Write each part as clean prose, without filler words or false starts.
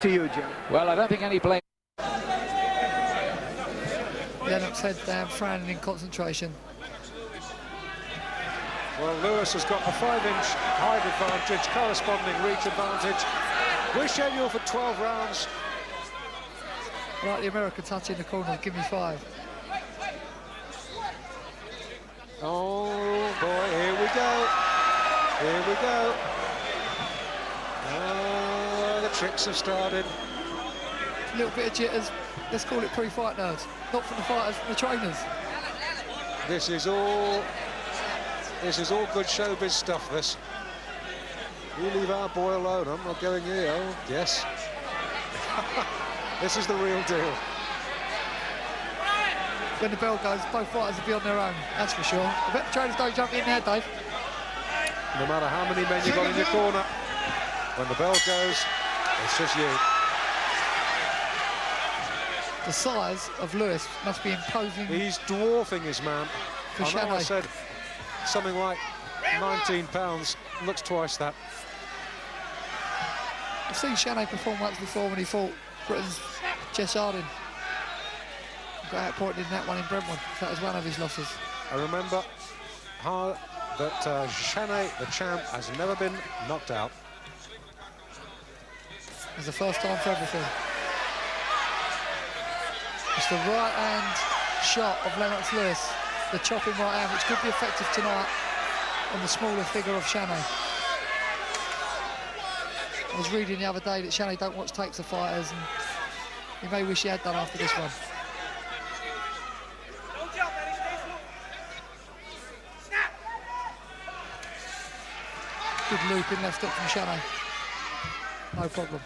To you, Jim. Well, I don't think any blame. Lennox head down, frowning in concentration. Well, Lewis has got a 5-inch height advantage, corresponding reach advantage. We're scheduled for 12 rounds. I like the American touch in the corner, give me 5. Oh boy, here we go. Here we go. Oh, the tricks have started. A little bit of jitters. Let's call it pre-fight nerves. Not from the fighters, from the trainers. This is all good showbiz stuff, this. You leave our boy alone, I'm not going here. Oh, yes. This is the real deal. When the bell goes, both fighters will be on their own, that's for sure. I bet the trainers don't jump in there, Dave. No matter how many men you've got in your corner, when the bell goes, it's just you. The size of Lewis must be imposing. He's dwarfing his man. For I know I Chanet. said something like 19 pounds, looks twice that. I've seen Chanet perform once before when he fought Britain's Jess Harding. Got outpointed in that one in Brentwood. That was one of his losses. I remember that Chanet, the champ, has never been knocked out. It's the first time for everything. It's the right hand shot of Lennox Lewis, the chopping right hand, which could be effective tonight on the smaller figure of Chanet. I was reading the other day that Chanet don't watch tapes of fighters, and he may wish he had done after this one. Good looping left hook from Chanet. No problem.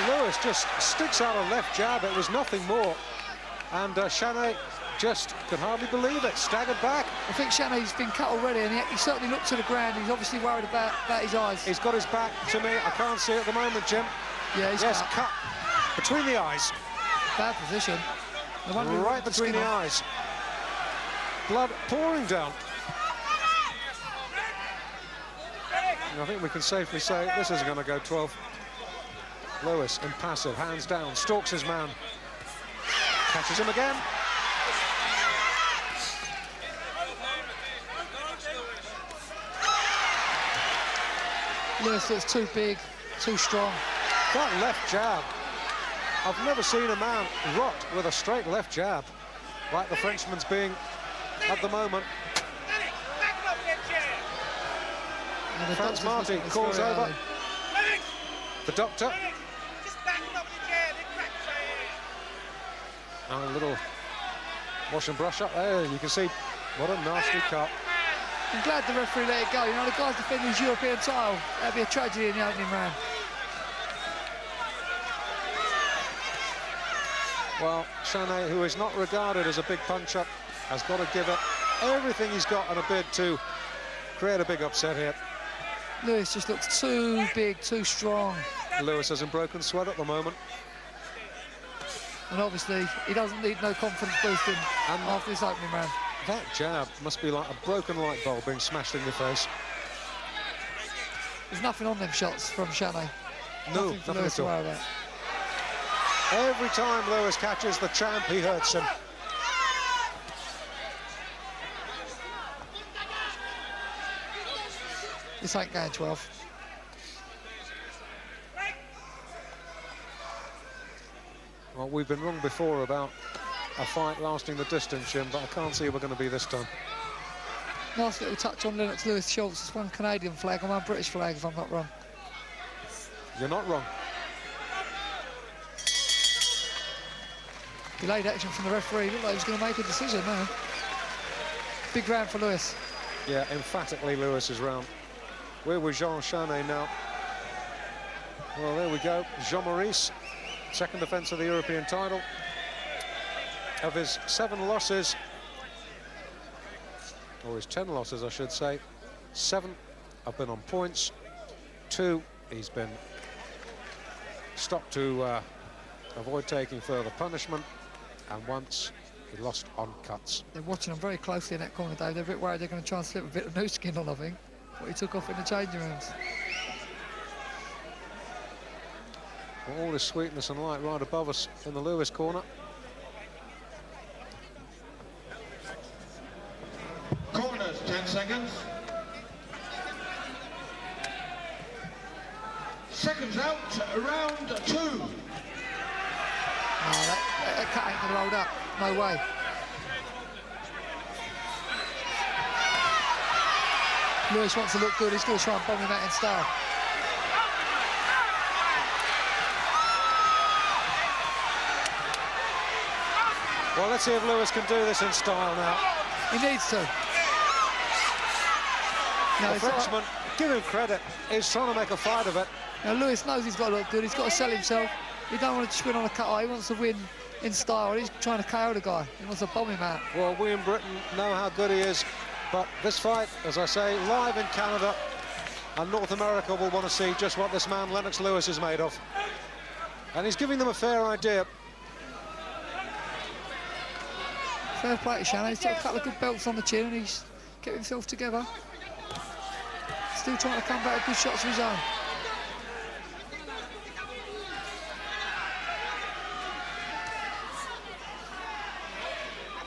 Lewis just sticks out a left jab, it was nothing more. And Chanet just could hardly believe it, staggered back. I think Chanet's been cut already, and he certainly looked to the ground. He's obviously worried about his eyes. He's got his back to me, I can't see it at the moment, Jim. Yeah, he's yes, cut. Between the eyes. Bad position. Right between the eyes. Blood pouring down. And I think we can safely say this isn't going to go 12. Lewis, impassive, hands down, stalks his man. Catches him again. Lewis looks too big, too strong. That left jab. I've never seen a man rot with a straight left jab like the Frenchman's being at the moment. Franz Martin calls over. The doctor. And a little wash and brush up there. You can see what a nasty cut. I'm glad the referee let it go. You know, the guy's defending his European title. That'd be a tragedy in the opening round. Well, Chanet, who is not regarded as a big puncher, has got to give it everything he's got in a bid to create a big upset here. Lewis just looks too big, too strong. Lewis is in broken sweat at the moment. And obviously, he doesn't need no confidence boosting after this opening round. That jab must be like a broken light bulb being smashed in your face. There's nothing on them shots from Chanet. No, nothing for nothing Lewis at all. to worry about. Every time Lewis catches the champ, he hurts him. This ain't going 12. Well, we've been wrong before about a fight lasting the distance, Jim, but I can't see we're going to be this time. Nice little touch on Lennox Lewis' shoulders. It's one Canadian flag and one British flag, if I'm not wrong. You're not wrong. Delayed action from the referee. Looked like he was going to make a decision now. Big round for Lewis. Yeah, emphatically Lewis's round. We're with Jean Chanet now. Well, there we go. Jean-Maurice, second defence of the European title. Of his 7 losses, or his 10 losses, I should say, 7 have been on points. 2, he's been stopped to avoid taking further punishment. And once he lost on cuts. They're watching him very closely in that corner, Dave. They're a bit worried they're going to try and slip a bit of new skin on, I think. What he took off in the changing rooms. All this sweetness and light right above us in the Lewis corner. Corners, 10 seconds. Seconds out, round 2. No, that cut ain't gonna hold up. No way. Lewis wants to look good. He's going to try and bomb him out in style. Well, let's see if Lewis can do this in style now. He needs to. No, The Frenchman, give him credit, he's trying to make a fight of it. Now Lewis knows he's got to look good. He's got to sell himself. He don't want to just win on a cut. He wants to win in style. He's trying to KO the guy. He wants to bomb him out. Well, we in Britain know how good he is, but this fight, as I say, live in Canada, and North America will want to see just what this man Lennox Lewis is made of. And he's giving them a fair idea. Fair play to Chanet. He's got a couple of good belts on the chin and he's kept himself together. Still trying to come back with good shots of his own.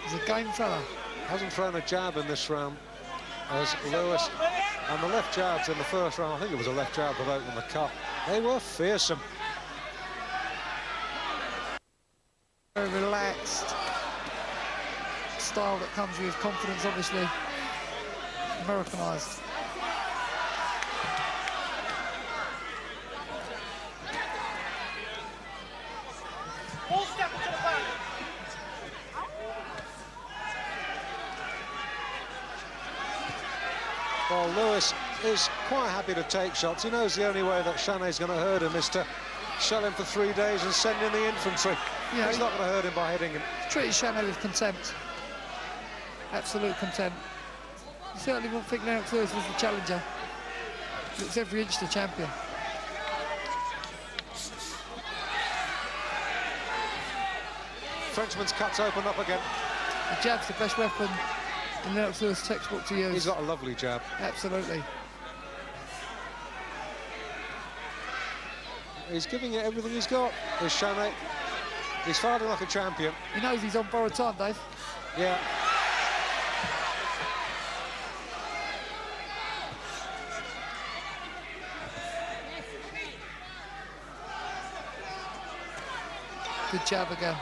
He's a game fella. Hasn't thrown a jab in this round as Lewis, and the left jabs in the first round, I think it was a left jab that opened the cut. They were fearsome. Very relaxed style that comes with confidence, obviously Americanized. Well, Lewis is quite happy to take shots. He knows the only way that Chanet's going to hurt him is to shell him for 3 days and send in the infantry. Yeah, he's not going to hurt him by hitting him. Treated Chanet with contempt. Absolute contempt. You certainly won't think Lennox Lewis was the challenger. Looks every inch the champion. Frenchman's cuts open up again. The jab's the best weapon in Lennox Lewis' textbook to use. He's got a lovely jab. Absolutely. He's giving it everything he's got, is Chanet. He's fighting like a champion. He knows he's on borrowed time, Dave. Yeah. Good jab again.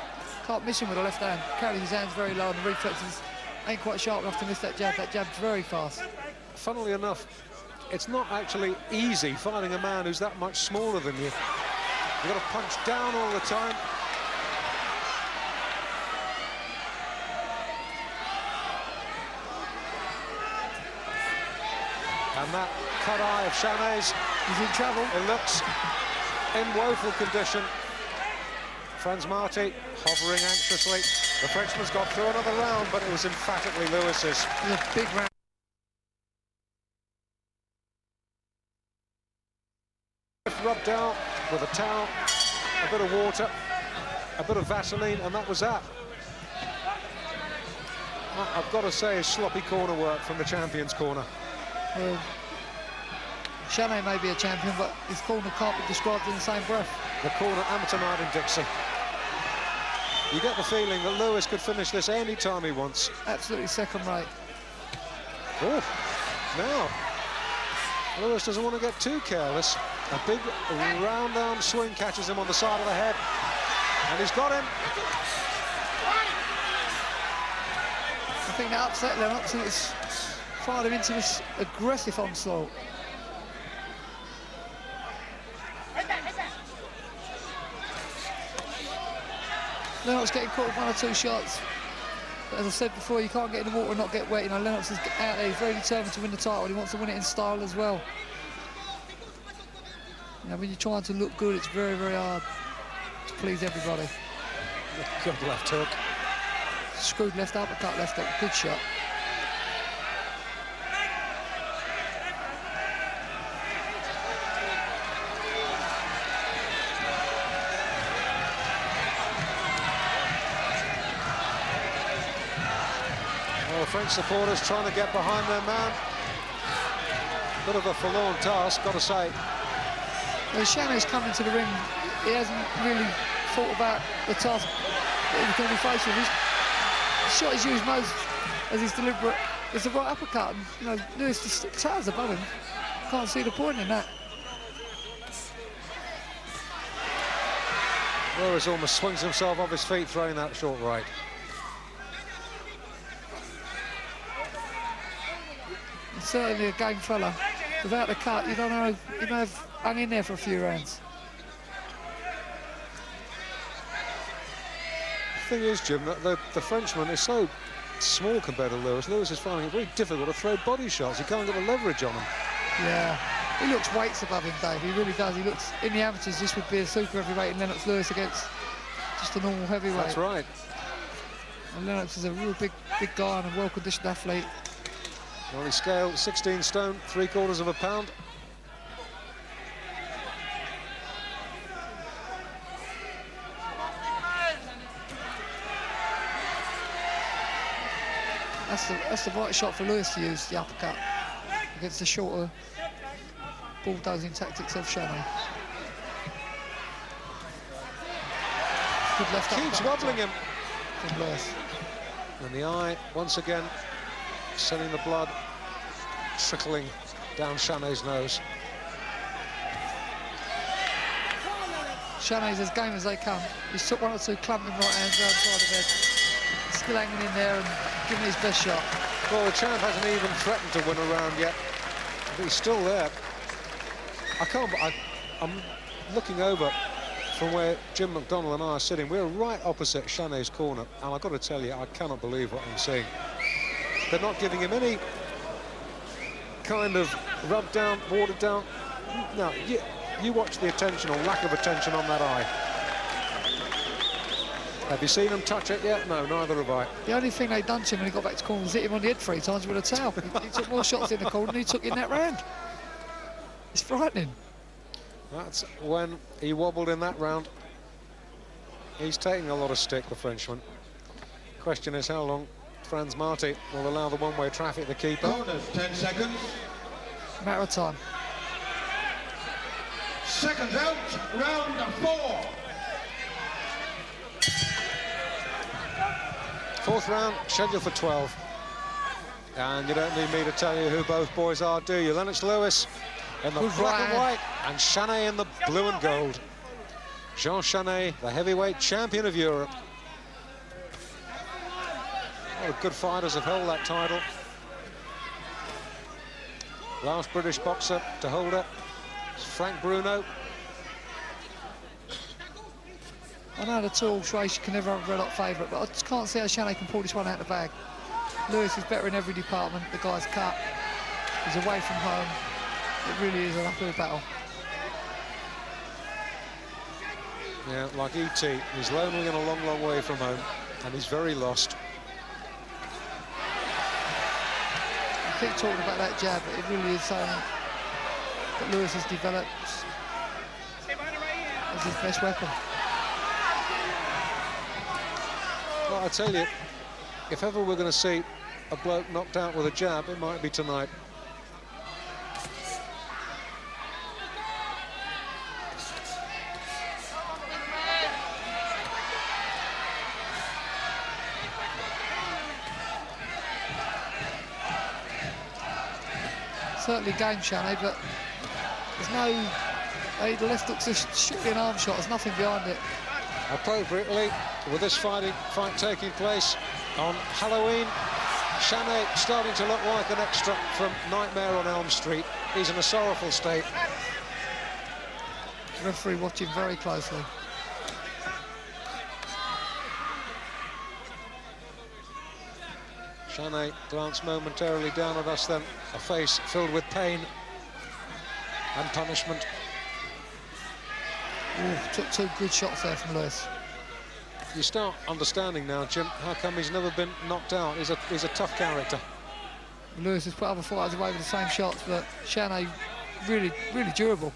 Can't miss him with the left hand. Carries his hands very low and the reflexes ain't quite sharp enough to miss that jab. That jab's very fast. Funnily enough, it's not actually easy fighting a man who's that much smaller than you. You've got to punch down all the time. And that cut eye of Chanet's, He's in trouble. it looks in woeful condition. Franz Marti hovering anxiously. The Frenchman's got through another round, but it was emphatically Lewis's. It's a big round. Rubbed out with a towel, a bit of water, a bit of Vaseline, and that was that. I've got to say, sloppy corner work from the champion's corner. Well, Chanet may be a champion, but his corner can't be described in the same breath. The corner amateur Martin Dixie. You get the feeling that Lewis could finish this any time he wants. Absolutely second rate. Oh, now Lewis doesn't want to get too careless. A big round arm swing catches him on the side of the head, and he's got him. I think that upset Lennox and it's fired him into this aggressive onslaught. Lennox getting caught with 1 or 2 shots. But as I said before, you can't get in the water and not get wet. You know, Lennox is out there. He's very determined to win the title. He wants to win it in style as well. You know, when you're trying to look good, it's very, very hard to please everybody. Good left hook. Screwed left uppercut, left up. Good shot. Well, French supporters trying to get behind their man. Bit of a forlorn task, got to say. When Chanet's come into the ring, he hasn't really thought about the task that he was going to be faced with. The shot he's used most as his deliberate is the right uppercut. And, you know, Lewis just towers above him. Can't see the point in that. Lewis almost swings himself off his feet throwing that short right. He's certainly a game fella. Without the cut, you don't know, he may have hung in there for a few rounds. The thing is, Jim, that the Frenchman is so small compared to Lewis. Lewis is finding it very difficult to throw body shots. He can't get the leverage on him. Yeah, he looks weights above him, Dave. He really does. He looks, in the amateurs, this would be a super heavyweight in Lennox Lewis against just a normal heavyweight. That's right. And Lennox is a real big guy and a well-conditioned athlete. Well, he scaled 16 stone, 3/4 of a pound. That's the right shot for Lewis to use, the uppercut, against the shorter bulldozing tactics of Chanet. Good left Keeps uppercut wobbling him. from Lewis. And the eye, once again, sending the blood trickling down Chanet's nose. Chanet's as game as they come. He's took one or two clumping right hands around the side of the head. He's still hanging in there and giving his best shot. Well, the champ hasn't even threatened to win a round yet, but he's still there. I'm looking over from where Jim McDonnell and I are sitting. We're right opposite Chanet's corner, and I've got to tell you, I cannot believe what I'm seeing. They're not giving him any kind of rubbed down, watered down. No, you watch the attention or lack of attention on that eye. Have you seen him touch it yet? No, neither have I. The only thing they done to him when he got back to corner was hit him on the head 3 times with a towel. He took more shots in the corner than he took in that round. It's frightening. That's when he wobbled in that round. He's taking a lot of stick, the Frenchman. Question is how long Franz Marti will allow the one-way traffic to keep up. Corners, 10 seconds. Matter of time. Seconds out, round 4. Fourth round, scheduled for 12. And you don't need me to tell you who both boys are, do you? Lennox Lewis in the Good black and right. white, and Chanet in the blue and gold. Jean Chanet, the heavyweight champion of Europe. A lot of good fighters have held that title. Last British boxer to hold it is Frank Bruno. I know the two-horse race, you can never have a red-hot favourite, but I just can't see how Chanet can pull this one out of the bag. Lewis is better in every department. The guy's cut. He's away from home. It really is an uphill battle. Yeah, like E.T., he's lonely and a long, long way from home, and he's very lost. I keep talking about that jab, but it really is something that Lewis has developed as his best weapon. Well, I tell you, if ever we're going to see a bloke knocked out with a jab, it might be tonight. Certainly game Chanet, but there's no... the left hook's just strictly an arm shot, there's nothing behind it. Appropriately, with this fight taking place on Halloween, Chanet starting to look like an extra from Nightmare on Elm Street. He's in a sorrowful state. The referee watching very closely. Chanet glanced momentarily down at us then, a face filled with pain and punishment. Ooh, took 2 good shots there from Lewis. You start understanding now, Jim, how come he's never been knocked out. He's a tough character. Lewis has put other fighters away with the same shots, but Chanet really durable.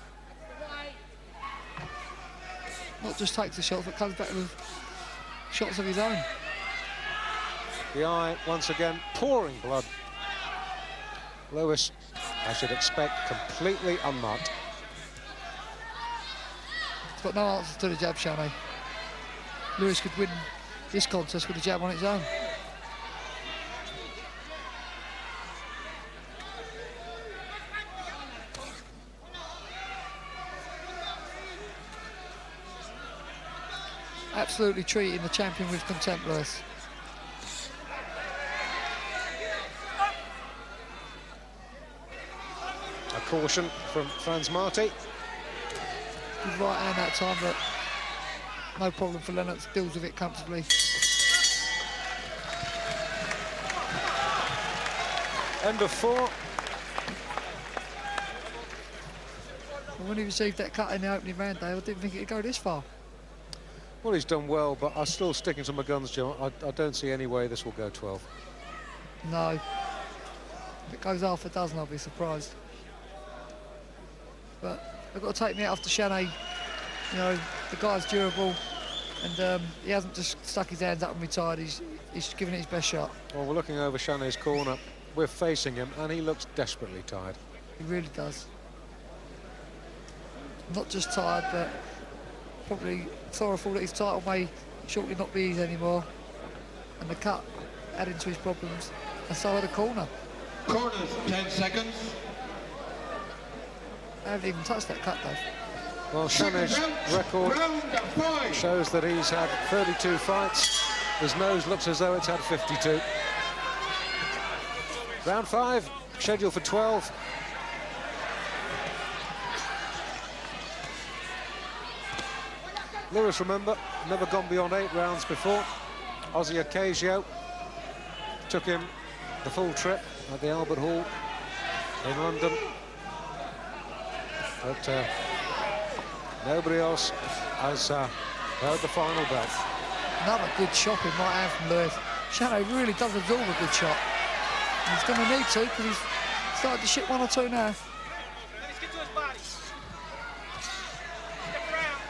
Not just takes the shots, but comes back with shots of his own. The eye, once again, pouring blood. Lewis, I should expect, completely unmarked. He's got no answers to the jab, Chanet. Lewis could win this contest with a jab on its own. Absolutely treating the champion with contempt, Lewis. A caution from Franz Marti. Good right hand that time, but no problem for Lennox, deals with it comfortably. End of 4. When he received that cut in the opening round, Dave, I didn't think it'd go this far. Well, he's done well, but I'm still sticking to my guns, Joe. I don't see any way this will go 12. No. If it goes half a dozen, I'll be surprised. But I've got to take me out after Chanet. You know, the guy's durable, and he hasn't just stuck his hands up and retired. He's given it his best shot. Well, we're looking over Chanet's corner. We're facing him, and he looks desperately tired. He really does. Not just tired, but probably sorrowful that his title may shortly not be his anymore. And the cut adding to his problems. And so are the corner. Corners, 10 seconds. I haven't even touched that cut, Dave. Well, Chanet's record Round 5. shows that he's had 32 fights. His nose looks as though it's had 52. Round 5, scheduled for 12. Lewis, remember, never gone beyond 8 rounds before. Ozzy Ocasio took him the full trip at the Albert Hall in London. But nobody else has heard the final bell. Another good shopping right hand from Lewis. Chanet really does absorb a good shot. And he's going to need to, because he's started to ship 1 or 2 now. Let's get to his body. Step around.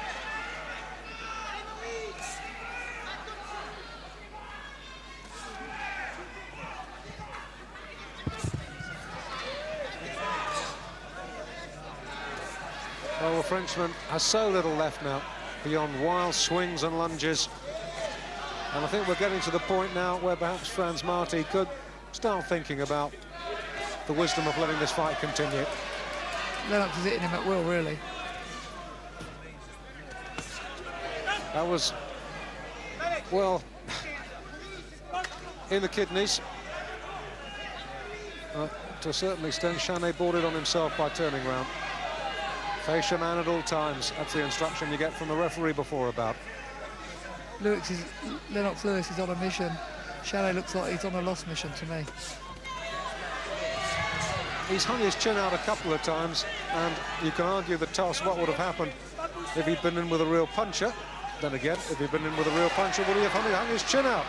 Well, the Frenchman has so little left now beyond wild swings and lunges. And I think we're getting to the point now where perhaps Franz Marti could start thinking about the wisdom of letting this fight continue. Lennox is hitting him at will, really. That was, well, in the kidneys. To a certain extent, Chanet brought it on himself by turning round. Face your man at all times. That's the instruction you get from the referee before a bout. Lennox Lewis is on a mission. Chanet looks like he's on a lost mission to me. He's hung his chin out a couple of times, and you can argue the toss, what would have happened if he'd been in with a real puncher. Then again, if he'd been in with a real puncher, would he have hung his chin out?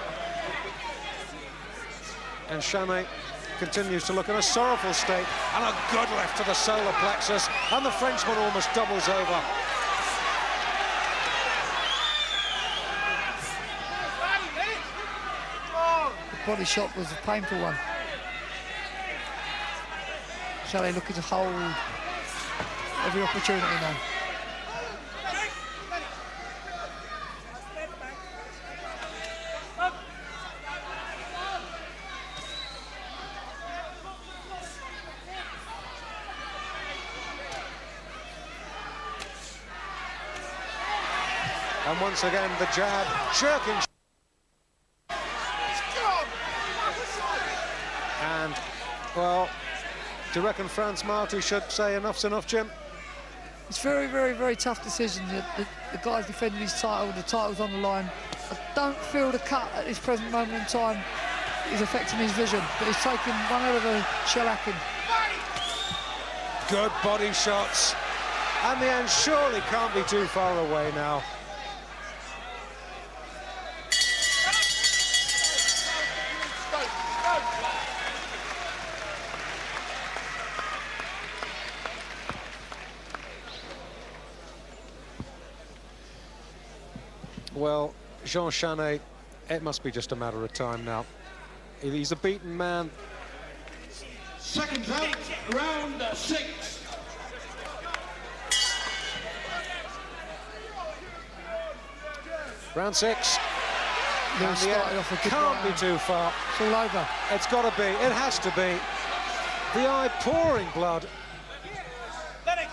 And Chanet continues to look in a sorrowful state, and a good left to the solar plexus, and the Frenchman almost doubles over. The body shot was a painful one. Chanet looking to hold every opportunity now. And once again, the jab, jerking. And, well, do you reckon Franz Marti should say enough's enough, Jim? It's very, very, very tough decision. The guy's defending his title, the title's on the line. I don't feel the cut at this present moment in time is affecting his vision, but he's taking one hell of a shellacking. Good body shots. And the end surely can't be too far away now. Well, Jean Chanet, it must be just a matter of time now. He's a beaten man. Seconds out, round 6. Round 6. Lewis And the started end off a good can't be round. too far. It's all over. It's got to be. It has to be. The eye pouring blood. Lennox.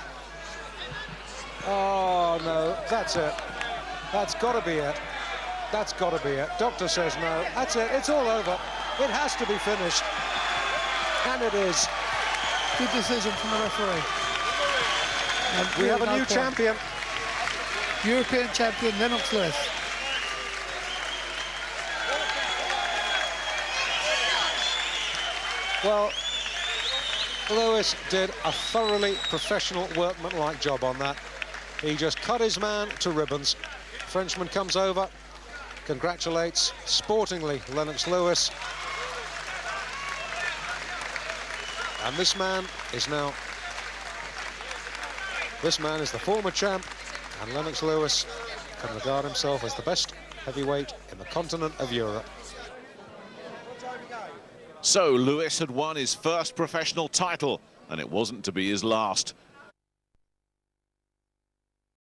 Oh, no. That's it. That's got to be it. That's got to be it. Doctor says no. That's it. It's all over. It has to be finished. And it is. Good decision from the referee. And We have a no new point. champion. European champion, Lennox Lewis. Well, Lewis did a thoroughly professional, workmanlike job on that. He just cut his man to ribbons. Frenchman comes over, congratulates sportingly Lennox Lewis. And this man is the former champ, and Lennox Lewis can regard himself as the best heavyweight in the continent of Europe. So Lewis had won his first professional title, and it wasn't to be his last.